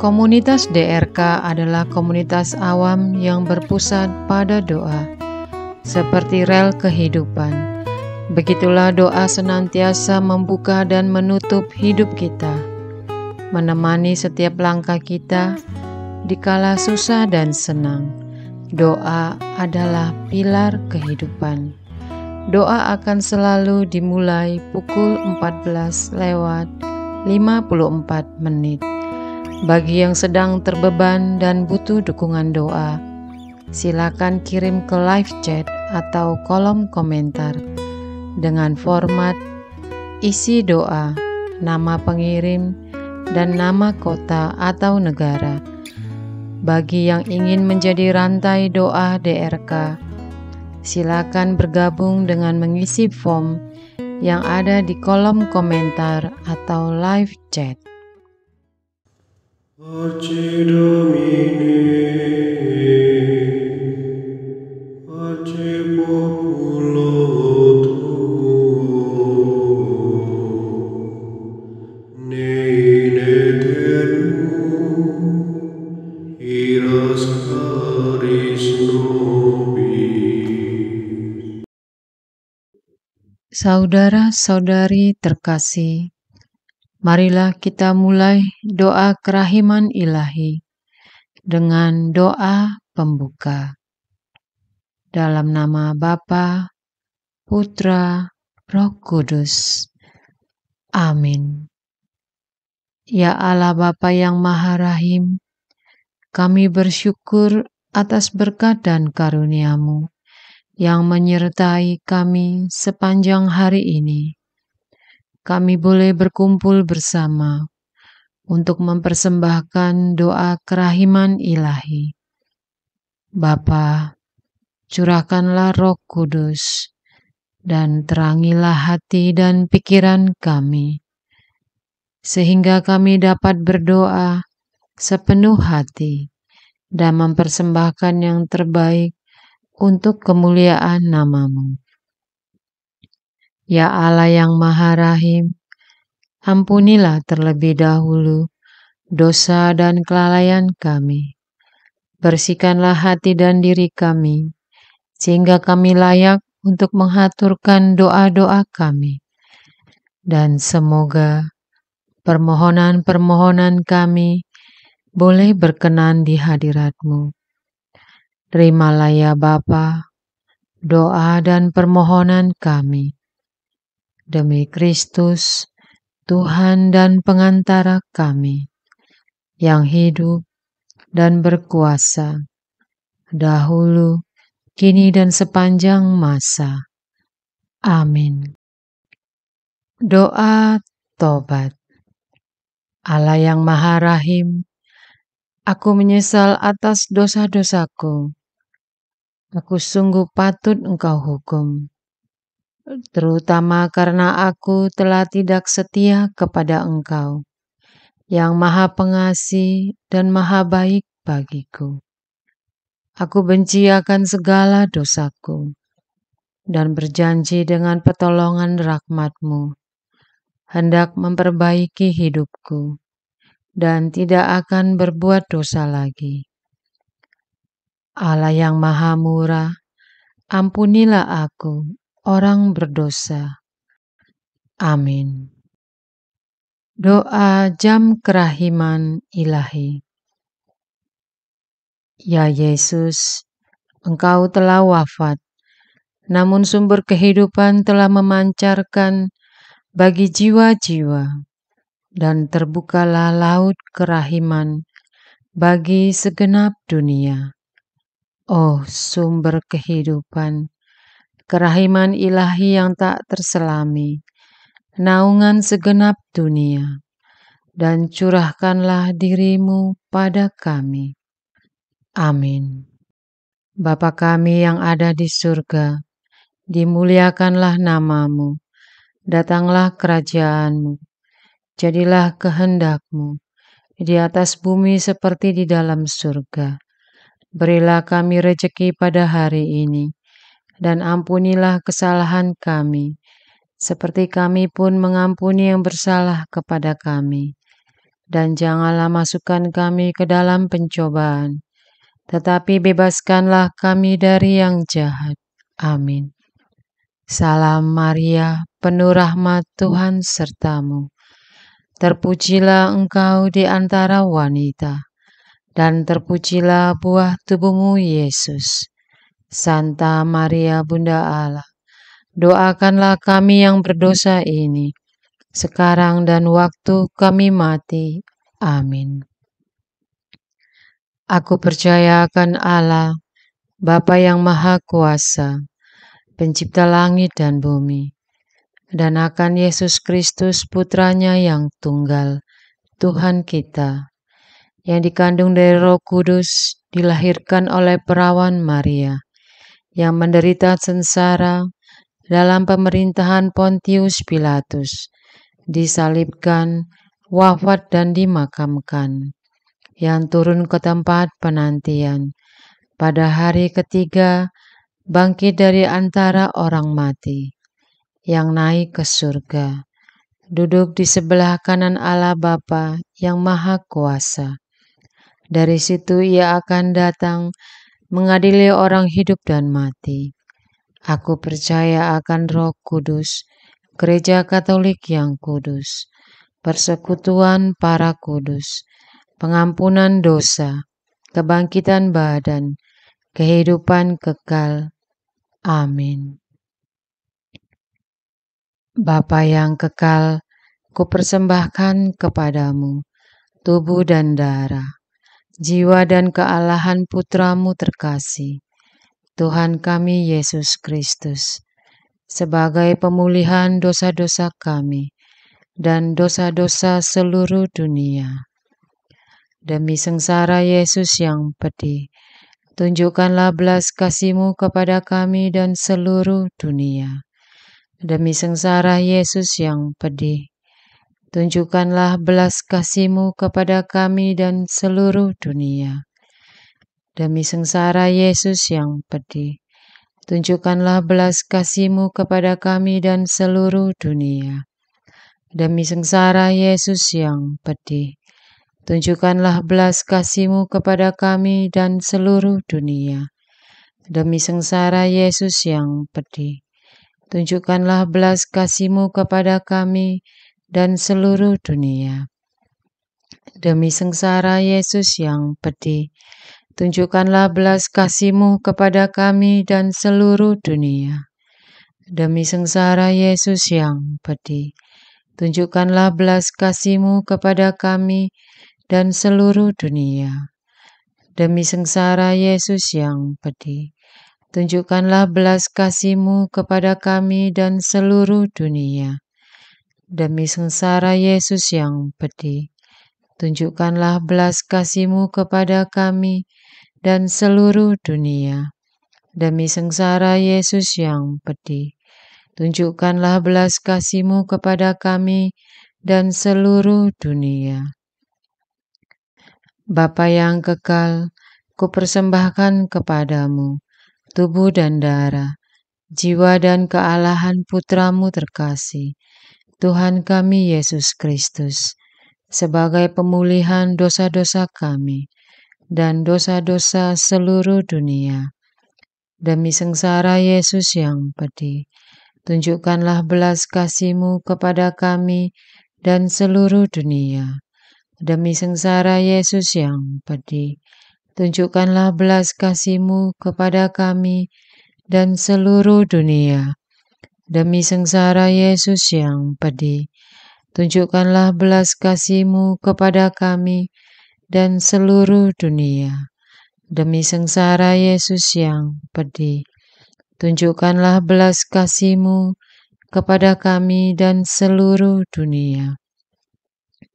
Komunitas DRK adalah komunitas awam yang berpusat pada doa, seperti rel kehidupan. Begitulah doa senantiasa membuka dan menutup hidup kita, menemani setiap langkah kita di kala susah dan senang. Doa adalah pilar kehidupan. Doa akan selalu dimulai pukul 14:54. Bagi yang sedang terbeban dan butuh dukungan doa, silakan kirim ke live chat atau kolom komentar dengan format isi doa, nama pengirim, dan nama kota atau negara. Bagi yang ingin menjadi rantai doa DRK, silakan bergabung dengan mengisi form yang ada di kolom komentar atau live chat. Pace Domini, pace populo tuo, ne in aeternum, iras caris nobis. Saudara-saudari terkasih, marilah kita mulai doa kerahiman ilahi dengan doa pembuka. Dalam nama Bapa, Putra, Roh Kudus. Amin. Ya Allah Bapa yang Maha Rahim, kami bersyukur atas berkat dan karunia-Mu yang menyertai kami sepanjang hari ini. Kami boleh berkumpul bersama untuk mempersembahkan doa kerahiman ilahi. Bapa, curahkanlah Roh Kudus dan terangilah hati dan pikiran kami, sehingga kami dapat berdoa sepenuh hati dan mempersembahkan yang terbaik untuk kemuliaan nama-Mu. Ya Allah yang Maha Rahim, ampunilah terlebih dahulu dosa dan kelalaian kami. Bersihkanlah hati dan diri kami, sehingga kami layak untuk menghaturkan doa-doa kami. Dan semoga permohonan-permohonan kami boleh berkenan di hadirat-Mu. Terimalah ya Bapa, doa dan permohonan kami. Demi Kristus, Tuhan dan pengantara kami, yang hidup dan berkuasa, dahulu, kini dan sepanjang masa. Amin. Doa tobat. Allah yang Maha Rahim, aku menyesal atas dosa-dosaku. Aku sungguh patut Engkau hukum, terutama karena aku telah tidak setia kepada Engkau, yang Maha Pengasih dan Maha Baik bagiku. Aku benci akan segala dosaku, dan berjanji dengan pertolongan rahmat-Mu, hendak memperbaiki hidupku, dan tidak akan berbuat dosa lagi. Allah yang Maha Murah, ampunilah aku, orang berdosa. Amin. Doa jam kerahiman ilahi. Ya Yesus, Engkau telah wafat, namun sumber kehidupan telah memancarkan bagi jiwa-jiwa, dan terbukalah laut kerahiman bagi segenap dunia. Oh sumber kehidupan, kerahiman ilahi yang tak terselami, naungan segenap dunia, dan curahkanlah dirimu pada kami. Amin. Bapa kami yang ada di surga, dimuliakanlah namamu, datanglah kerajaanmu, jadilah kehendakmu, di atas bumi seperti di dalam surga. Berilah kami rejeki pada hari ini, dan ampunilah kesalahan kami, seperti kami pun mengampuni yang bersalah kepada kami. Dan janganlah masukkan kami ke dalam pencobaan, tetapi bebaskanlah kami dari yang jahat. Amin. Salam Maria, penuh rahmat Tuhan sertamu. Terpujilah engkau di antara wanita, dan terpujilah buah tubuhmu Yesus. Santa Maria Bunda Allah, doakanlah kami yang berdosa ini, sekarang dan waktu kami mati. Amin. Aku percaya akan Allah, Bapa yang Maha Kuasa, Pencipta langit dan bumi, dan akan Yesus Kristus Putranya yang tunggal, Tuhan kita, yang dikandung dari Roh Kudus, dilahirkan oleh perawan Maria, yang menderita sengsara dalam pemerintahan Pontius Pilatus, disalibkan, wafat dan dimakamkan, yang turun ke tempat penantian, pada hari ketiga bangkit dari antara orang mati, yang naik ke surga, duduk di sebelah kanan Allah Bapa yang Maha Kuasa. Dari situ ia akan datang mengadili orang hidup dan mati. Aku percaya akan Roh Kudus, Gereja Katolik yang kudus, persekutuan para kudus, pengampunan dosa, kebangkitan badan, kehidupan kekal. Amin. Bapa yang kekal, kupersembahkan kepadamu tubuh dan darah, jiwa dan kealahan Putramu terkasih, Tuhan kami Yesus Kristus, sebagai pemulihan dosa-dosa kami dan dosa-dosa seluruh dunia. Demi sengsara Yesus yang pedih, tunjukkanlah belas kasih-Mu kepada kami dan seluruh dunia. Demi sengsara Yesus yang pedih, tunjukkanlah belas kasih-Mu kepada kami dan seluruh dunia. Demi sengsara Yesus yang pedih, tunjukkanlah belas kasih-Mu kepada kami dan seluruh dunia. Demi sengsara Yesus yang pedih, tunjukkanlah belas kasih-Mu kepada kami dan seluruh dunia. Demi sengsara Yesus yang pedih, tunjukkanlah belas kasih-Mu kepada kami dan seluruh dunia. Demi sengsara Yesus yang pedih, tunjukkanlah belas kasih-Mu kepada kami dan seluruh dunia. Demi sengsara Yesus yang pedih, tunjukkanlah belas kasih-Mu kepada kami dan seluruh dunia. Demi sengsara Yesus yang pedih, tunjukkanlah belas kasih-Mu kepada kami dan seluruh dunia. Demi sengsara Yesus yang pedih, tunjukkanlah belas kasih-Mu kepada kami dan seluruh dunia. Demi sengsara Yesus yang pedih, tunjukkanlah belas kasih-Mu kepada kami dan seluruh dunia. Bapa yang kekal, kupersembahkan kepadamu tubuh dan darah, jiwa dan kealahan Putramu terkasih, Tuhan kami Yesus Kristus, sebagai pemulihan dosa-dosa kami dan dosa-dosa seluruh dunia. Demi sengsara Yesus yang pedih, tunjukkanlah belas kasih-Mu kepada kami dan seluruh dunia. Demi sengsara Yesus yang pedih, tunjukkanlah belas kasih-Mu kepada kami dan seluruh dunia. Demi sengsara Yesus yang pedih, tunjukkanlah belas kasih-Mu kepada kami dan seluruh dunia. Demi sengsara Yesus yang pedih, tunjukkanlah belas kasih-Mu kepada kami dan seluruh dunia.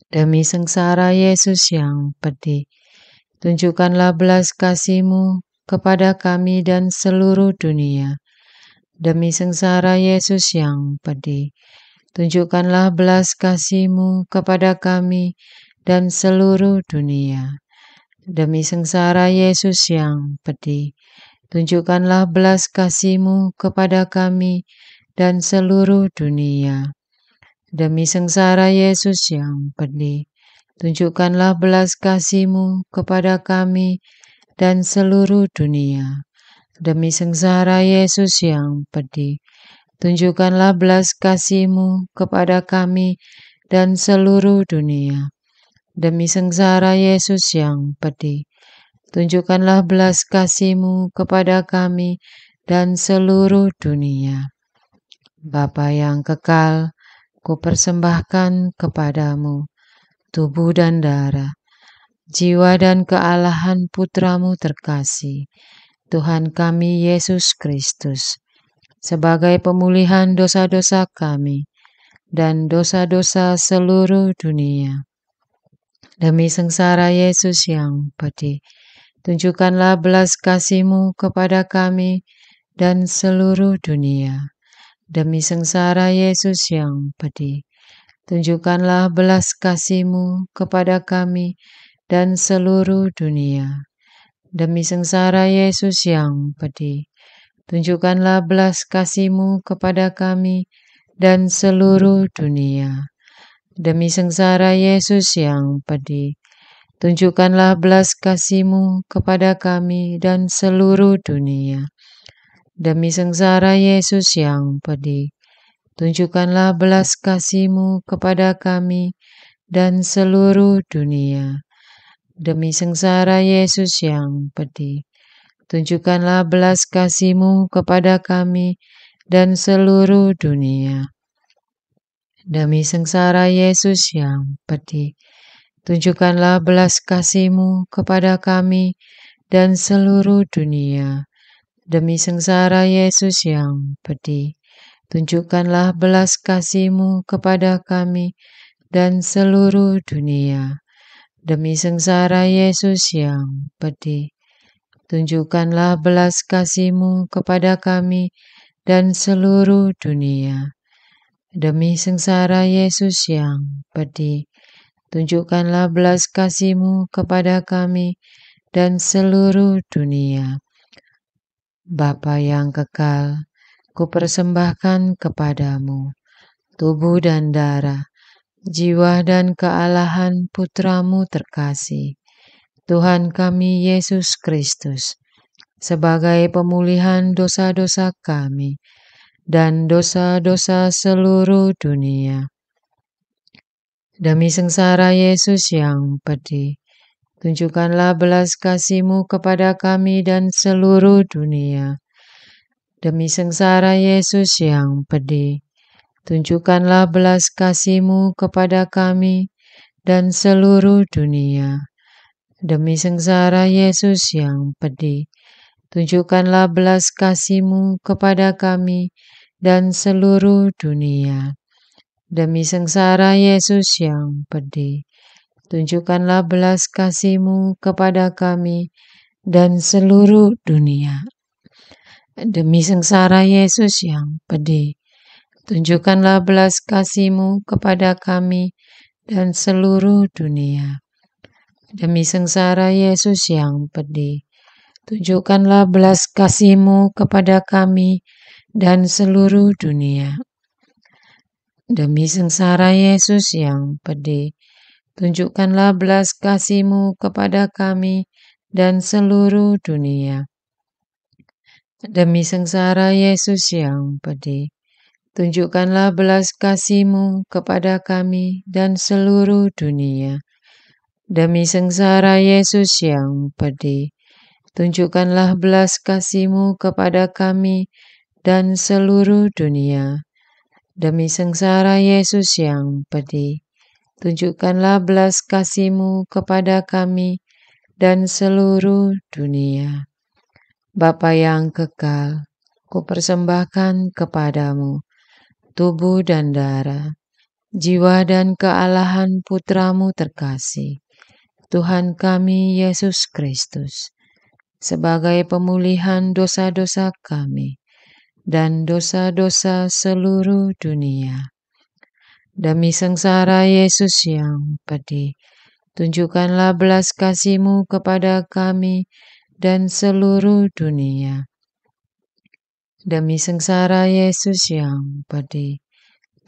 Demi sengsara Yesus yang pedih, tunjukkanlah belas kasih-Mu kepada kami dan seluruh dunia. Demi sengsara Yesus yang pedih, tunjukkanlah belas kasih-Mu kepada kami dan seluruh dunia. Demi sengsara Yesus yang pedih, tunjukkanlah belas kasih-Mu kepada kami dan seluruh dunia. Demi sengsara Yesus yang pedih, tunjukkanlah belas kasih-Mu kepada kami dan seluruh dunia. Demi sengsara Yesus yang pedih, tunjukkanlah belas kasih-Mu kepada kami dan seluruh dunia. Demi sengsara Yesus yang pedih, tunjukkanlah belas kasih-Mu kepada kami dan seluruh dunia. Bapa yang kekal, kupersembahkan kepadamu tubuh dan darah, jiwa dan kealahan Putra-Mu terkasih, Tuhan kami Yesus Kristus, sebagai pemulihan dosa-dosa kami dan dosa-dosa seluruh dunia. Demi sengsara Yesus yang pedih, tunjukkanlah belas kasih-Mu kepada kami dan seluruh dunia. Demi sengsara Yesus yang pedih, tunjukkanlah belas kasih-Mu kepada kami dan seluruh dunia. Demi sengsara Yesus yang pedih, tunjukkanlah belas kasih-Mu kepada kami dan seluruh dunia. Demi sengsara Yesus yang pedih, tunjukkanlah belas kasih-Mu kepada kami dan seluruh dunia. Demi sengsara Yesus yang pedih, tunjukkanlah belas kasih-Mu kepada kami dan seluruh dunia. Demi sengsara Yesus yang pedih, tunjukkanlah belas kasih-Mu kepada kami dan seluruh dunia. Demi sengsara Yesus yang pedih, tunjukkanlah belas kasih-Mu kepada kami dan seluruh dunia. Demi sengsara Yesus yang pedih, tunjukkanlah belas kasih-Mu kepada kami dan seluruh dunia. Demi sengsara Yesus yang pedih, tunjukkanlah belas kasih-Mu kepada kami dan seluruh dunia. Demi sengsara Yesus yang pedih, tunjukkanlah belas kasih-Mu kepada kami dan seluruh dunia. Bapa yang kekal, kupersembahkan kepadamu tubuh dan darah, jiwa dan kealahan Putra-Mu terkasih, Tuhan kami Yesus Kristus, sebagai pemulihan dosa-dosa kami dan dosa-dosa seluruh dunia. Demi sengsara Yesus yang pedih, tunjukkanlah belas kasih-Mu kepada kami dan seluruh dunia. Demi sengsara Yesus yang pedih, tunjukkanlah belas kasih-Mu kepada kami dan seluruh dunia. Demi sengsara Yesus yang pedih, tunjukkanlah belas kasih-Mu kepada kami dan seluruh dunia. Demi sengsara Yesus yang pedih, tunjukkanlah belas kasih-Mu kepada kami dan seluruh dunia. Demi sengsara Yesus yang pedih, tunjukkanlah belas kasih-Mu kepada kami dan seluruh dunia. Demi sengsara Yesus yang pedih, tunjukkanlah belas kasih-Mu kepada kami dan seluruh dunia. Demi sengsara Yesus yang pedih, tunjukkanlah belas kasih-Mu kepada kami dan seluruh dunia. Demi sengsara Yesus yang pedih, tunjukkanlah belas kasih-Mu kepada kami dan seluruh dunia. Demi sengsara Yesus yang pedih, tunjukkanlah belas kasih-Mu kepada kami dan seluruh dunia. Demi sengsara Yesus yang pedih, tunjukkanlah belas kasih-Mu kepada kami dan seluruh dunia. Bapa yang kekal, kupersembahkan kepadamu tubuh dan darah, jiwa dan kealahan putramu terkasih, Tuhan kami Yesus Kristus, sebagai pemulihan dosa-dosa kami dan dosa-dosa seluruh dunia. Demi sengsara Yesus yang pedih, tunjukkanlah belas kasih-Mu kepada kami dan seluruh dunia. Demi sengsara Yesus yang pedih,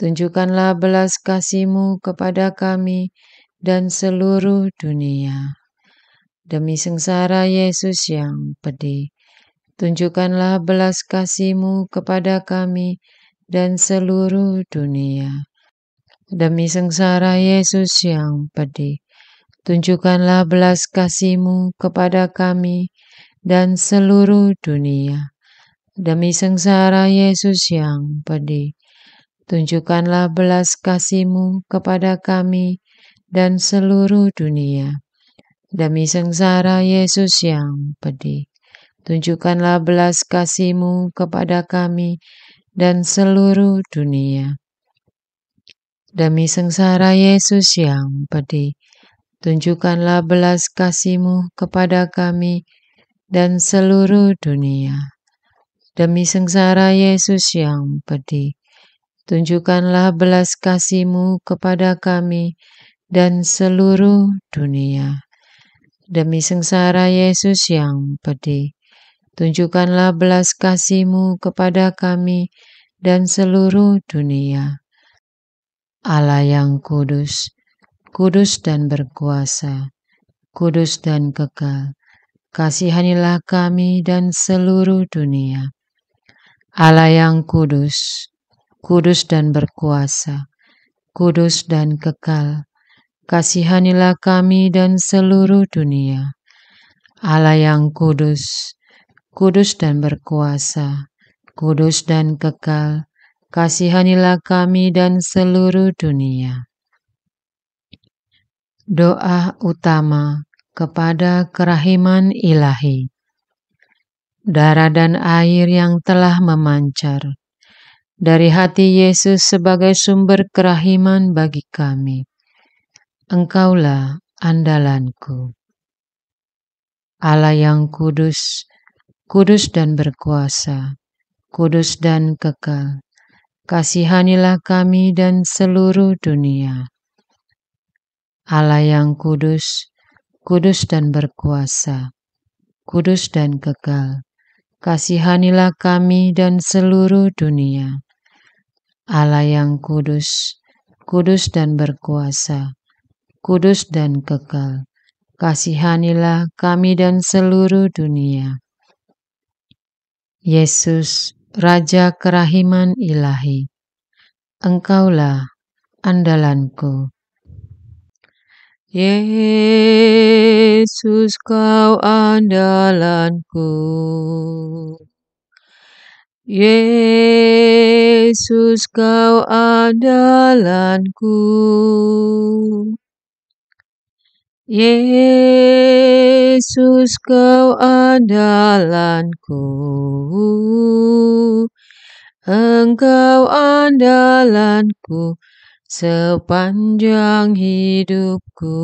tunjukkanlah belas kasih-Mu kepada kami dan seluruh dunia. Demi sengsara Yesus yang pedih, tunjukkanlah belas kasih-Mu kepada kami dan seluruh dunia. Demi sengsara Yesus yang pedih, tunjukkanlah belas kasih-Mu kepada kami dan seluruh dunia. Demi sengsara Yesus yang pedih, tunjukkanlah belas kasih-Mu kepada kami dan seluruh dunia. Demi sengsara Yesus yang pedih, tunjukkanlah belas kasih-Mu kepada kami dan seluruh dunia. Demi sengsara Yesus yang pedih, tunjukkanlah belas kasih-Mu kepada kami dan seluruh dunia. Demi sengsara Yesus yang pedih, tunjukkanlah belas kasih-Mu kepada kami dan seluruh dunia. Demi sengsara Yesus yang pedih, tunjukkanlah belas kasih-Mu kepada kami dan seluruh dunia. Allah yang kudus, kudus dan berkuasa, kudus dan kekal, kasihanilah kami dan seluruh dunia. Allah yang kudus, kudus dan berkuasa, kudus dan kekal, kasihanilah kami dan seluruh dunia. Allah yang kudus, kudus dan berkuasa, kudus dan kekal, kasihanilah kami dan seluruh dunia. Doa utama kepada kerahiman ilahi. Darah dan air yang telah memancar dari hati Yesus sebagai sumber kerahiman bagi kami. Engkaulah andalanku. Allah yang kudus, kudus dan berkuasa, kudus dan kekal, kasihanilah kami dan seluruh dunia. Allah yang kudus, kudus dan berkuasa, kudus dan kekal, kasihanilah kami dan seluruh dunia. Allah yang kudus, kudus dan berkuasa, kudus dan kekal, kasihanilah kami dan seluruh dunia. Yesus, Raja kerahiman ilahi, Engkaulah andalanku. Yesus, Kau andalanku. Yesus, Kau andalanku. Yesus, Kau andalanku. Engkau andalanku sepanjang hidupku.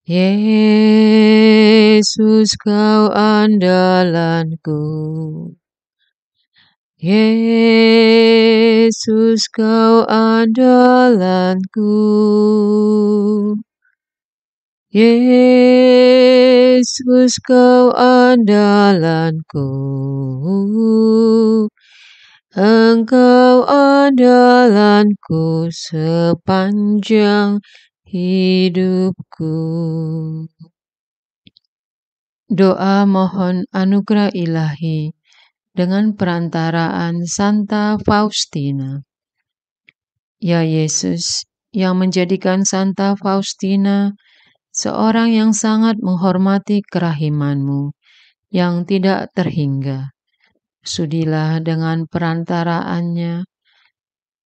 Yesus, Kau andalanku. Yesus, Kau andalanku. Yesus, Kau andalanku. Engkau andalanku sepanjang hidupku. Doa mohon anugerah ilahi dengan perantaraan Santa Faustina. Ya Yesus, yang menjadikan Santa Faustina seorang yang sangat menghormati kerahiman-Mu yang tidak terhingga, sudilah dengan perantaraannya,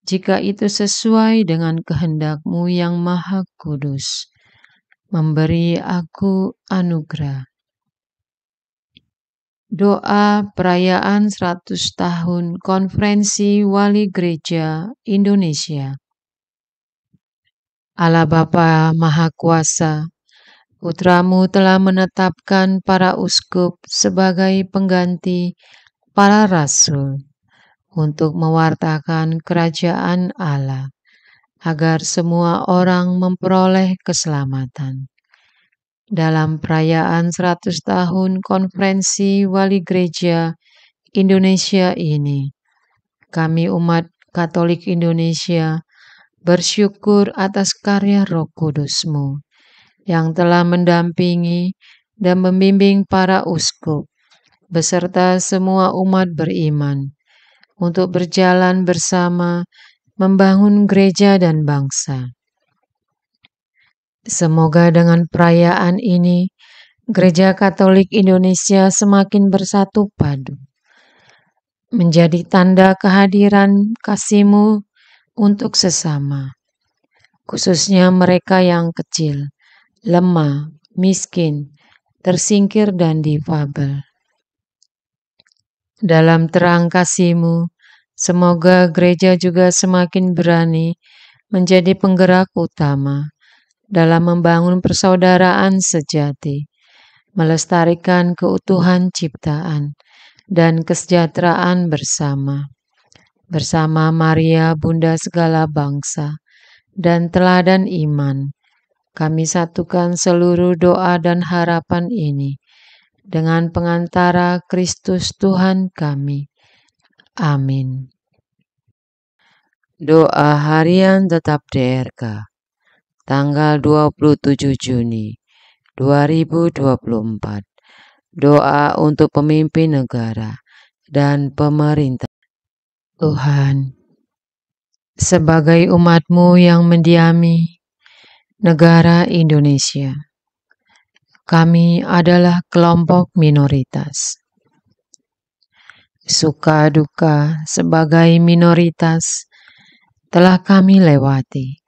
jika itu sesuai dengan kehendak-Mu yang maha kudus, memberi aku anugerah. Doa perayaan 100 tahun Konferensi Wali Gereja Indonesia. Allah Bapa Maha Kuasa, Putramu telah menetapkan para uskup sebagai pengganti para rasul untuk mewartakan kerajaan Allah, agar semua orang memperoleh keselamatan. Dalam perayaan 100 tahun Konferensi Wali Gereja Indonesia ini, kami umat Katolik Indonesia bersyukur atas karya Roh Kudus-Mu yang telah mendampingi dan membimbing para uskup beserta semua umat beriman untuk berjalan bersama membangun gereja dan bangsa. Semoga dengan perayaan ini, Gereja Katolik Indonesia semakin bersatu padu, menjadi tanda kehadiran kasih-Mu untuk sesama, khususnya mereka yang kecil, lemah, miskin, tersingkir, dan difabel. Dalam terang kasih-Mu, semoga gereja juga semakin berani menjadi penggerak utama dalam membangun persaudaraan sejati, melestarikan keutuhan ciptaan dan kesejahteraan bersama Maria Bunda segala bangsa dan teladan iman. Kami satukan seluruh doa dan harapan ini dengan pengantara Kristus Tuhan kami. Amin. Doa harian tetap DRK, tanggal 27 Juni 2024. Doa untuk pemimpin negara dan pemerintah. Tuhan, sebagai umat-Mu yang mendiami negara Indonesia, kami adalah kelompok minoritas. Suka duka sebagai minoritas telah kami lewati,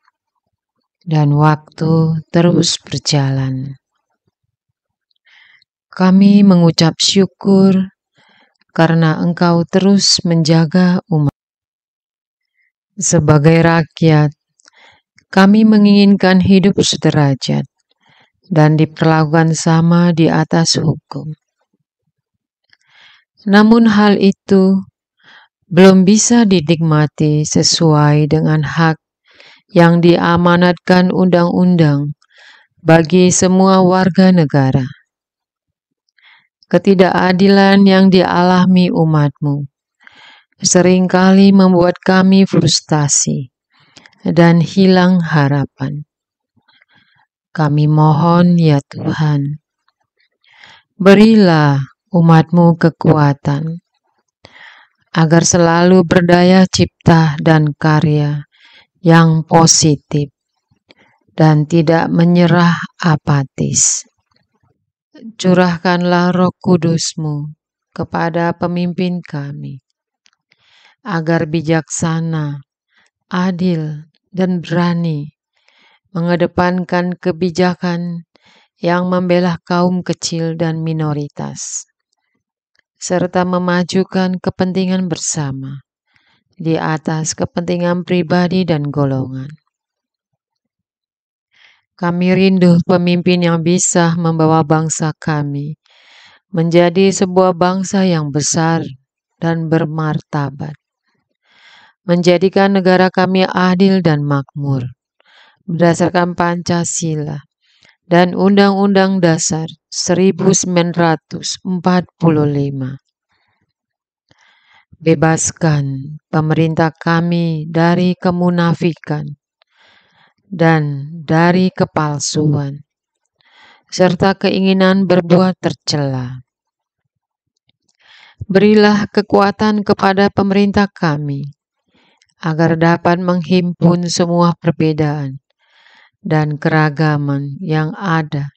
dan waktu terus berjalan. Kami mengucap syukur karena Engkau terus menjaga umat. Sebagai rakyat, kami menginginkan hidup sederajat dan diperlakukan sama di atas hukum. Namun hal itu belum bisa dinikmati sesuai dengan hak yang diamanatkan undang-undang bagi semua warga negara. Ketidakadilan yang dialami umat-Mu seringkali membuat kami frustasi dan hilang harapan. Kami mohon ya Tuhan, berilah umat-Mu kekuatan agar selalu berdaya cipta dan karya yang positif dan tidak menyerah apatis. Curahkanlah Roh Kudus-Mu kepada pemimpin kami, agar bijaksana, adil, dan berani mengedepankan kebijakan yang membela kaum kecil dan minoritas, serta memajukan kepentingan bersama di atas kepentingan pribadi dan golongan. Kami rindu pemimpin yang bisa membawa bangsa kami menjadi sebuah bangsa yang besar dan bermartabat, menjadikan negara kami adil dan makmur, berdasarkan Pancasila dan Undang-Undang Dasar 1945. Bebaskan pemerintah kami dari kemunafikan dan dari kepalsuan, serta keinginan berbuat tercela. Berilah kekuatan kepada pemerintah kami, agar dapat menghimpun semua perbedaan dan keragaman yang ada,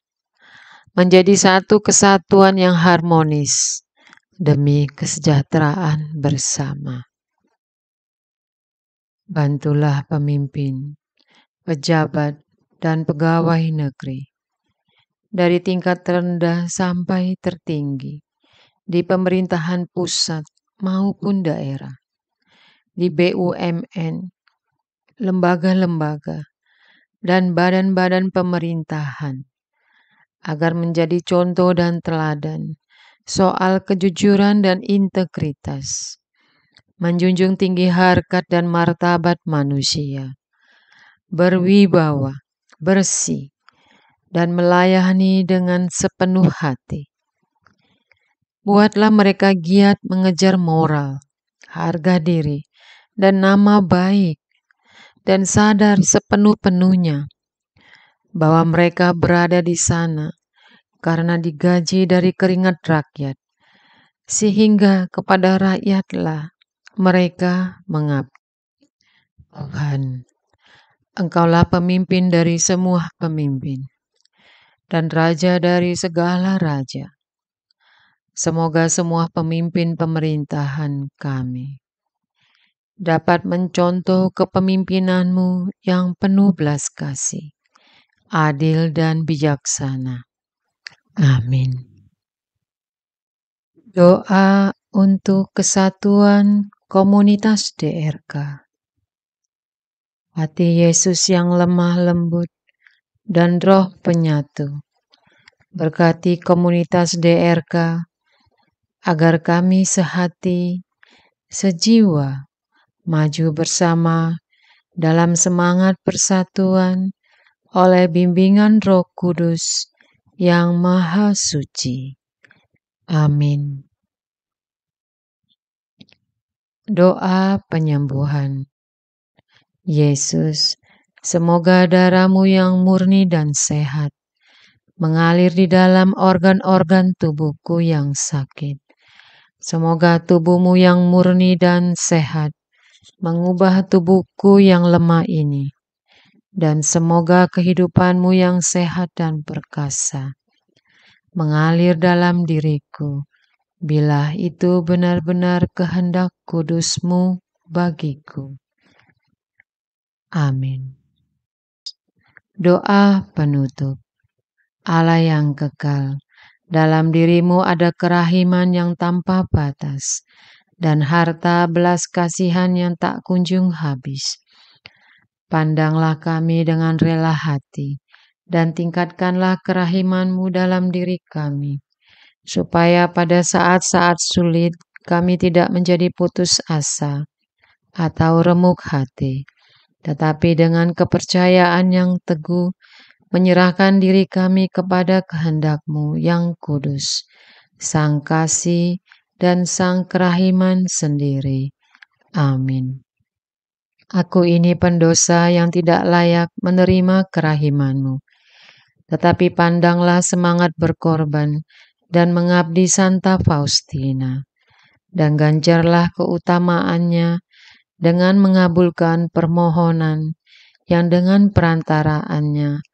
menjadi satu kesatuan yang harmonis demi kesejahteraan bersama. Bantulah pemimpin, pejabat, dan pegawai negeri dari tingkat terendah sampai tertinggi, di pemerintahan pusat maupun daerah, di BUMN, lembaga-lembaga, dan badan-badan pemerintahan, agar menjadi contoh dan teladan soal kejujuran dan integritas, menjunjung tinggi harkat dan martabat manusia, berwibawa, bersih, dan melayani dengan sepenuh hati. Buatlah mereka giat mengejar moral, harga diri, dan nama baik, dan sadar sepenuh-penuhnya bahwa mereka berada di sana karena digaji dari keringat rakyat, sehingga kepada rakyatlah mereka mengabdi. Tuhan, Engkaulah pemimpin dari semua pemimpin, dan Raja dari segala raja. Semoga semua pemimpin pemerintahan kami dapat mencontoh kepemimpinan-Mu yang penuh belas kasih, adil dan bijaksana. Amin. Doa untuk kesatuan komunitas DRK. Hati Yesus yang lemah lembut dan roh penyatu, berkati komunitas DRK agar kami sehati, sejiwa, maju bersama dalam semangat persatuan oleh bimbingan Roh Kudus yang Maha Suci. Amin. Doa penyembuhan. Yesus, semoga darah-Mu yang murni dan sehat mengalir di dalam organ-organ tubuhku yang sakit. Semoga tubuh-Mu yang murni dan sehat mengubah tubuhku yang lemah ini, dan semoga kehidupan-Mu yang sehat dan perkasa mengalir dalam diriku, bila itu benar-benar kehendak kudus-Mu bagiku. Amin. Doa penutup. Allah yang kekal, dalam diri-Mu ada kerahiman yang tanpa batas, dan harta belas kasihan yang tak kunjung habis. Pandanglah kami dengan rela hati, dan tingkatkanlah kerahiman-Mu dalam diri kami, supaya pada saat-saat sulit kami tidak menjadi putus asa atau remuk hati, tetapi dengan kepercayaan yang teguh menyerahkan diri kami kepada kehendak-Mu yang kudus, Sang Kasih dan Sang Kerahiman sendiri. Amin. Aku ini pendosa yang tidak layak menerima kerahiman-Mu, tetapi pandanglah semangat berkorban dan mengabdi Santa Faustina, dan ganjarlah keutamaannya dengan mengabulkan permohonan yang dengan perantaraannya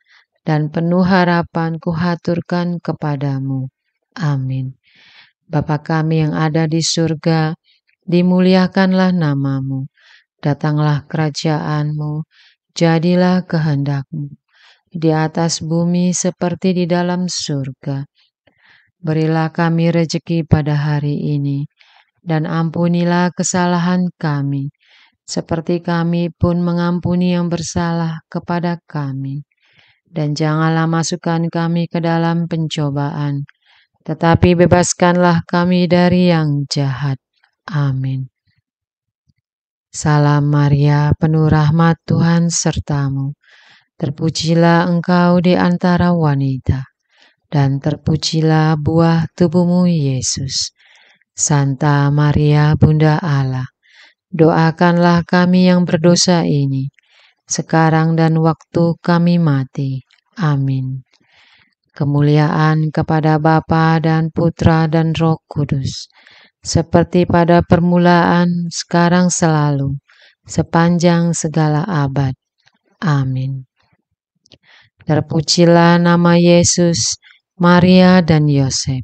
dan penuh harapan kuhaturkan kepadamu. Amin. Bapa kami yang ada di surga, dimuliakanlah nama-Mu. Datanglah kerajaan-Mu, jadilah kehendak-Mu, di atas bumi seperti di dalam surga. Berilah kami rejeki pada hari ini, dan ampunilah kesalahan kami, seperti kami pun mengampuni yang bersalah kepada kami. Dan janganlah masukkan kami ke dalam pencobaan, tetapi bebaskanlah kami dari yang jahat. Amin. Salam Maria, penuh rahmat Tuhan sertamu. Terpujilah engkau di antara wanita, dan terpujilah buah tubuhmu Yesus. Santa Maria, Bunda Allah, doakanlah kami yang berdosa ini, sekarang dan waktu kami mati. Amin. Kemuliaan kepada Bapa dan Putra dan Roh Kudus, seperti pada permulaan, sekarang selalu, sepanjang segala abad. Amin. Terpujilah nama Yesus, Maria dan Yosef,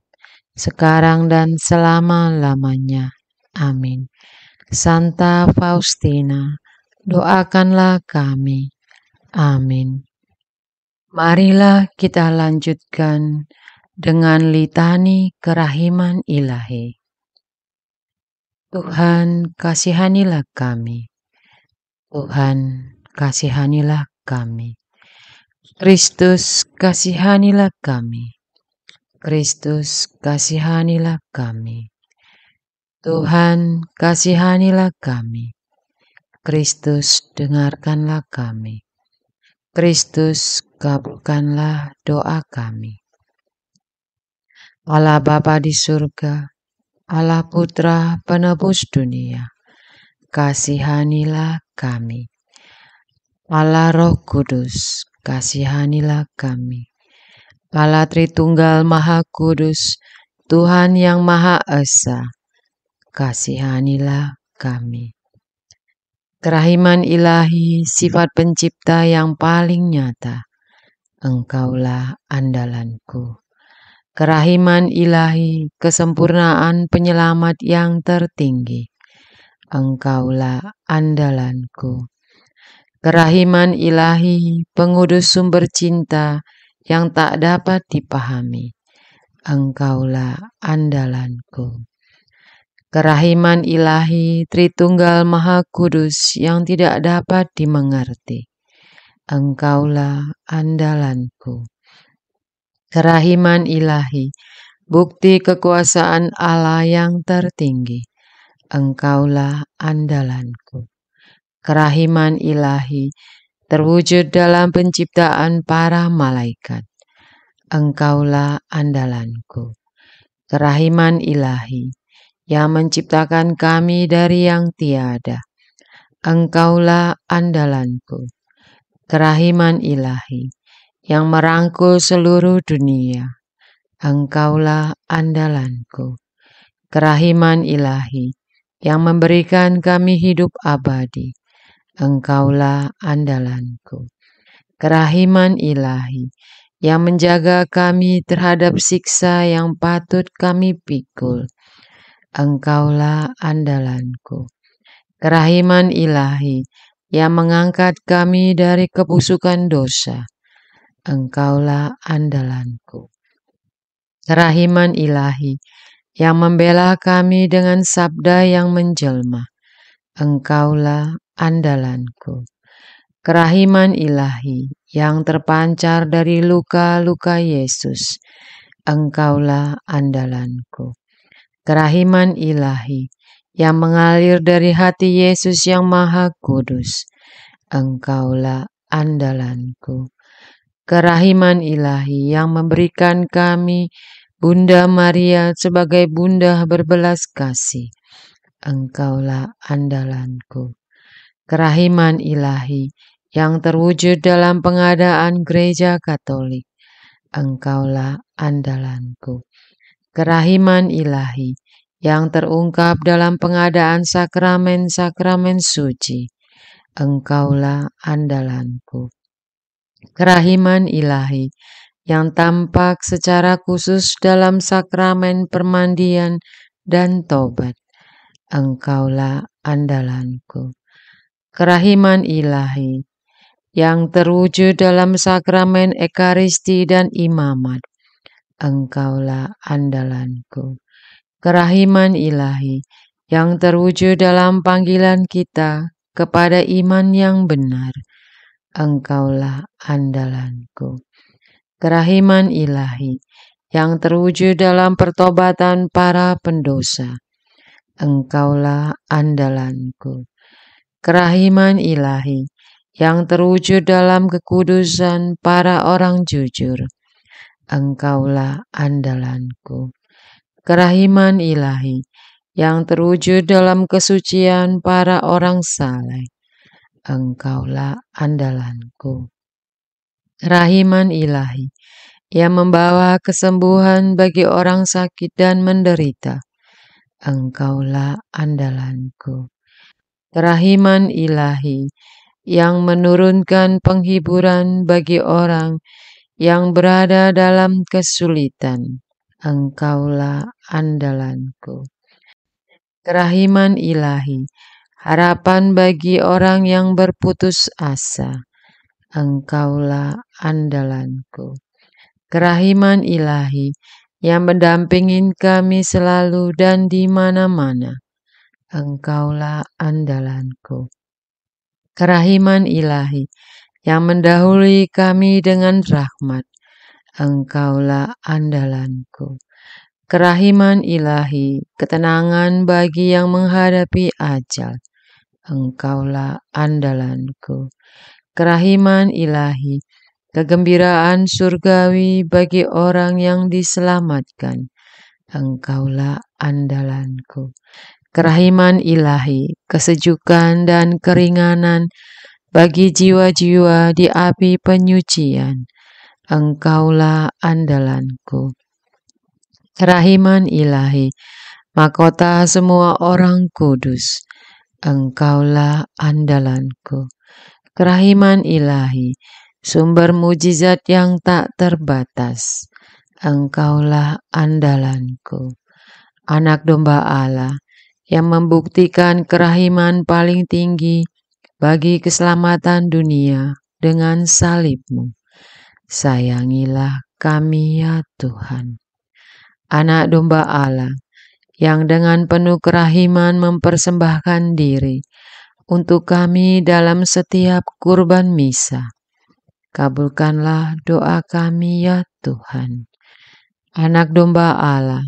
sekarang dan selama-lamanya. Amin. Santa Faustina, doakanlah kami. Amin. Marilah kita lanjutkan dengan litani kerahiman Ilahi. Tuhan, kasihanilah kami. Tuhan, kasihanilah kami. Kristus, kasihanilah kami. Kristus, kasihanilah kami. Tuhan, kasihanilah kami. Kristus, dengarkanlah kami. Kristus, kabulkanlah doa kami. Allah Bapa di surga, Allah Putra penebus dunia, kasihanilah kami. Allah Roh Kudus, kasihanilah kami. Allah Tritunggal Maha Kudus, Tuhan yang Maha Esa, kasihanilah kami. Kerahiman Ilahi, sifat pencipta yang paling nyata, Engkaulah andalanku. Kerahiman Ilahi, kesempurnaan penyelamat yang tertinggi, Engkaulah andalanku. Kerahiman Ilahi, pengudus sumber cinta yang tak dapat dipahami, Engkaulah andalanku. Kerahiman Ilahi, Tritunggal Maha Kudus yang tidak dapat dimengerti, Engkaulah andalanku. Kerahiman Ilahi, bukti kekuasaan Allah yang tertinggi, Engkaulah andalanku. Kerahiman Ilahi, terwujud dalam penciptaan para malaikat, Engkaulah andalanku. Kerahiman Ilahi, yang menciptakan kami dari yang tiada, Engkaulah andalanku. Kerahiman Ilahi, yang merangkul seluruh dunia, Engkaulah andalanku. Kerahiman Ilahi, yang memberikan kami hidup abadi, Engkaulah andalanku. Kerahiman Ilahi, yang menjaga kami terhadap siksa yang patut kami pikul, Engkaulah andalanku. Kerahiman Ilahi, yang mengangkat kami dari kebusukan dosa, Engkaulah andalanku. Kerahiman Ilahi, yang membela kami dengan sabda yang menjelma, Engkaulah andalanku. Kerahiman Ilahi, yang terpancar dari luka-luka Yesus, Engkaulah andalanku. Kerahiman Ilahi, yang mengalir dari hati Yesus yang Maha Kudus, Engkaulah andalanku. Kerahiman Ilahi, yang memberikan kami Bunda Maria sebagai bunda berbelas kasih, Engkaulah andalanku. Kerahiman Ilahi, yang terwujud dalam pengadaan Gereja Katolik, Engkaulah andalanku. Kerahiman Ilahi, yang terungkap dalam pengadaan sakramen-sakramen suci, Engkaulah andalanku. Kerahiman Ilahi, yang tampak secara khusus dalam sakramen permandian dan tobat, Engkaulah andalanku. Kerahiman Ilahi, yang terwujud dalam sakramen ekaristi dan imamat, Engkaulah andalanku. Kerahiman Ilahi, yang terwujud dalam panggilan kita kepada iman yang benar, Engkaulah andalanku. Kerahiman Ilahi, yang terwujud dalam pertobatan para pendosa, Engkaulah andalanku. Kerahiman Ilahi, yang terwujud dalam kekudusan para orang jujur, Engkaulah andalanku. Kerahiman Ilahi, yang terwujud dalam kesucian para orang saleh, Engkaulah andalanku. Kerahiman Ilahi, yang membawa kesembuhan bagi orang sakit dan menderita, Engkaulah andalanku. Kerahiman Ilahi, yang menurunkan penghiburan bagi orang yang berada dalam kesulitan, Engkaulah andalanku. Kerahiman Ilahi, harapan bagi orang yang berputus asa, Engkaulah andalanku. Kerahiman ilahi yang mendampingi kami selalu dan di mana-mana. Engkaulah andalanku. Kerahiman ilahi yang mendahului kami dengan rahmat. Engkaulah andalanku. Kerahiman ilahi, ketenangan bagi yang menghadapi ajal. Engkaulah andalanku. Kerahiman ilahi, kegembiraan surgawi bagi orang yang diselamatkan. Engkaulah andalanku. Kerahiman ilahi, kesejukan dan keringanan bagi jiwa-jiwa di api penyucian. Engkaulah andalanku. Kerahiman ilahi, mahkota semua orang kudus. Engkaulah andalanku. Kerahiman ilahi, sumber mujizat yang tak terbatas. Engkaulah andalanku. Anak domba Allah yang membuktikan kerahiman paling tinggi bagi keselamatan dunia dengan salib-Mu. Sayangilah kami ya Tuhan. Anak domba Allah yang dengan penuh kerahiman mempersembahkan diri untuk kami dalam setiap kurban misa. Kabulkanlah doa kami ya Tuhan. Anak domba Allah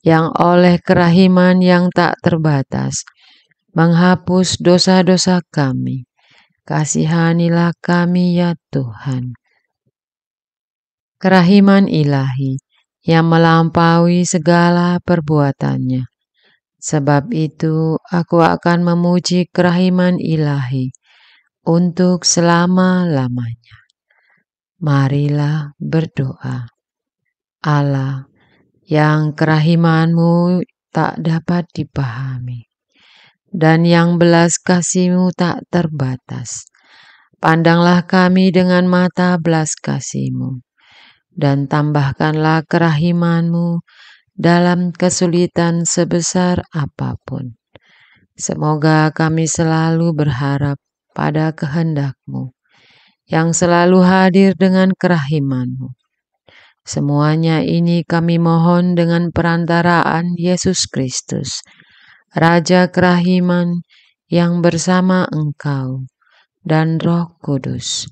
yang oleh kerahiman yang tak terbatas menghapus dosa-dosa kami. Kasihanilah kami ya Tuhan. Kerahiman ilahi yang melampaui segala perbuatannya. Sebab itu aku akan memuji kerahiman ilahi untuk selama-lamanya. Marilah berdoa. Allah yang kerahiman-Mu tak dapat dipahami dan yang belas kasih-Mu tak terbatas. Pandanglah kami dengan mata belas kasih-Mu dan tambahkanlah kerahiman-Mu dalam kesulitan sebesar apapun. Semoga kami selalu berharap pada kehendak-Mu yang selalu hadir dengan kerahiman-Mu. Semuanya ini kami mohon dengan perantaraan Yesus Kristus, Raja kerahiman yang bersama Engkau dan Roh Kudus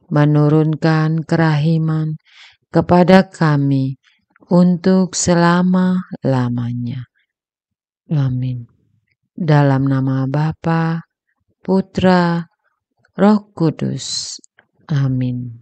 menurunkan kerahiman kepada kami untuk selama-lamanya. Amin. Dalam nama Bapa, Putra, Roh Kudus. Amin.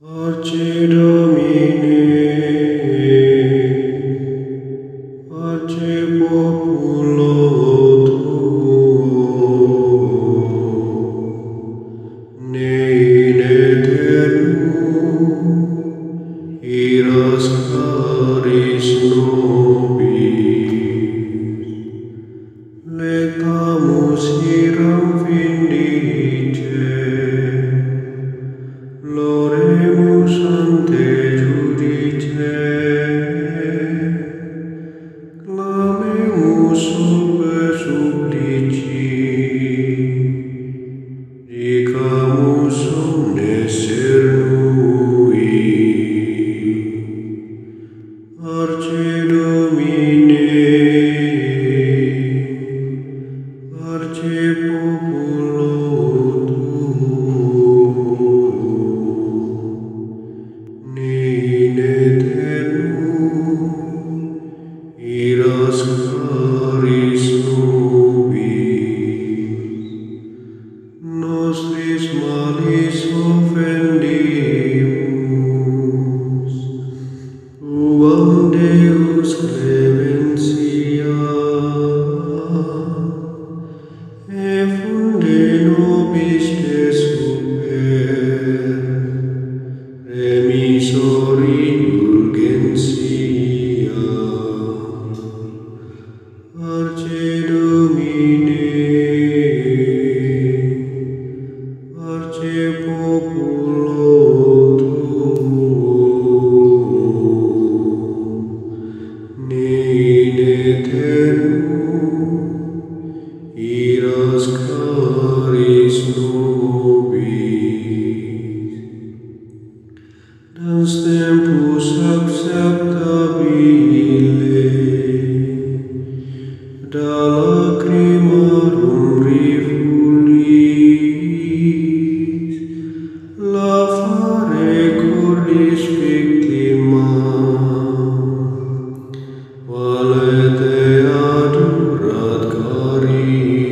Arce Domine, Arce Populo Tuo, ne in aeternum iras caris nobis, letamus hiram vindice, Loremus ante judice, clamemus sube supplici, dicamus omnes cernui. Arce Domine, Arce Populo in aeternum iras caris nobis, nostris malis offendimus, uam Deus clementia, e funde nobis te super, remisori indulgentia. Arce Domine, Arce Populo Tuo, ne in aeternum iras caris nobis. Dans tempus acceptabile, da lacrimarum rifulis, lavare cordis victima, valete adurat caritas.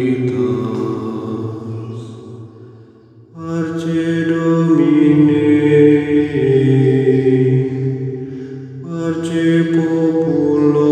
Arce Domine, Arce Populo